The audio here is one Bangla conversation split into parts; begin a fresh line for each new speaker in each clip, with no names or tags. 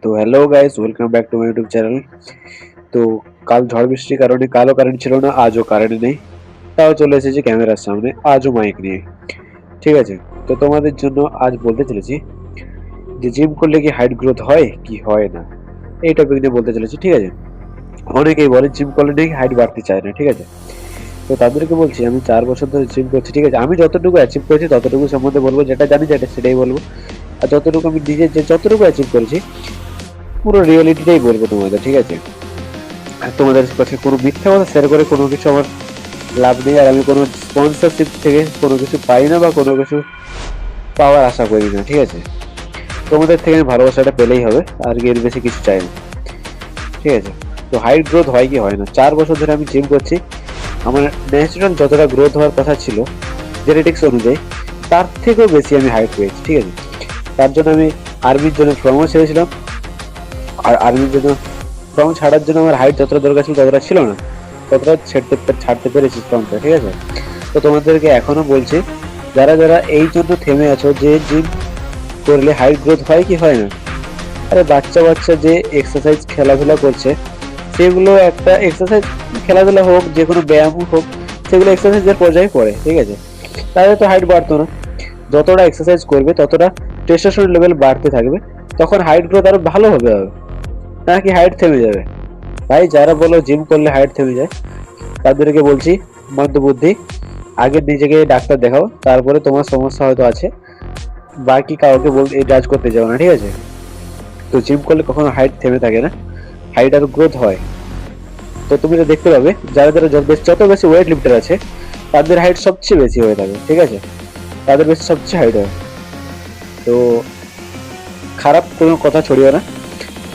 তো hello guys, welcome back to my YouTube channel. তো কাল ঝড় বৃষ্টির কারণে কালও কারেন্ট ছিল না, আজও কারেন্ট নেই। তাও চলে এসেছি ক্যামেরার সামনে, আজও মাইক নিয়ে। ঠিক আছে, তো তোমাদের জন্য আজ বলতে চলেছি যে জিম করলে কি হাইট গ্রোথ হয় কি হয় না, এই টপিক নিয়ে বলতে চলেছি। ঠিক আছে, অনেকেই বলে জিম করলে নাকি হাইট বাড়তে চায় না। ঠিক আছে, তো তাদেরকে বলছি আমি 4 বছর ধরে জিম করছি। ঠিক আছে, আমি যতটুকু অ্যাচিভ করেছি ততটুকু সম্বন্ধে বলবো, যেটা জানি যেটা সেটাই বলবো। আর যতটুকু আমি নিজে যে যতটুকু অ্যাচিভ করেছি পুরো রিয়েলিটিটাই বলবো তোমাদের। ঠিক আছে, আর তোমাদের কাছে কোনো মিথ্যা কথা শেয়ার করে কোনো কিছু আমার লাভ নেই। আর আমি কোনো স্পন্সরশিপ থেকে কোনো কিছু পাই না বা কোনো কিছু পাওয়ার আশা করি না। ঠিক আছে, তোমাদের থেকে আমি ভালোবাসাটা পেলেই হবে, আর এর বেশি কিছু চাই না। ঠিক আছে, তো হাইট গ্রোথ হয় কি হয় না, 4 বছর ধরে আমি জিম করছি। আমার ন্যাচারাল যতটা গ্রোথ হওয়ার কথা ছিল জেনেটিক্স অনুযায়ী, তার থেকেও বেশি আমি হাইট পেয়েছি। ঠিক আছে, তার জন্য আমি আর্মির জন্য ফর্মও ছেড়েছিলাম। আর আর্মির জন্য ফর্ম ছাড়ার জন্য আমার হাইট যতটা দরকার ছিল ততটা ছিল না, ততটা ছাড়তে পেরেছি ফর্মটা। ঠিক আছে, তো তোমাদেরকে এখনো বলছি, যারা যারা এই জন্য থেমে আছো যে জিম করলে হাইট গ্রোথ হয় কি হয় না, আরে বাচ্চা বাচ্চা যে এক্সারসাইজ খেলাধুলা করছে, সেগুলো একটা এক্সারসাইজ, খেলাধুলা হোক যে কোনো ব্যায়াম হোক, সেগুলো এক্সারসাইজের পর্যায়ে পড়ে। ঠিক আছে, তাদের তো হাইট বাড়তো না। যতটা এক্সারসাইজ করবে ততটা টেস্টোস্টেরন লেভেল বাড়তে থাকবে, তখন হাইট গ্রোথ আরো ভালো হবে। নাকি হাইট থেমে যাবে? ভাই যারা বলো জিম করলে হাইট থেমে যায়, তাদেরকে বলছি মন্দবুদ্ধি। আগে নিজেকে ডাক্তার দেখাও, তারপরে তোমার সমস্যা হয়তো আছে, বাকি কাউকে জাজ করতে যাও না। ঠিক আছে, তো জিম করলে কখনো হাইট থেমে থাকে না, হাইট আর গ্রোথ হয়। তো তুমি তো দেখতে পাবে যারা যারা যত বেশি ওয়েট লিফটার আছে, তাদের হাইট সবচেয়ে বেশি হয়ে থাকে। ঠিক আছে, তাদের বেশি সবচেয়ে হাইট হয়। তো খারাপ কোনো কথা ছড়িও না।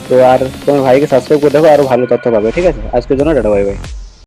তো আর তোমার ভাইকে সাবস্ক্রাইব করে দেখো, আরো ভালো তথ্য পাবে। ঠিক আছে, আজকের জন্য টাটা, বাই বাই।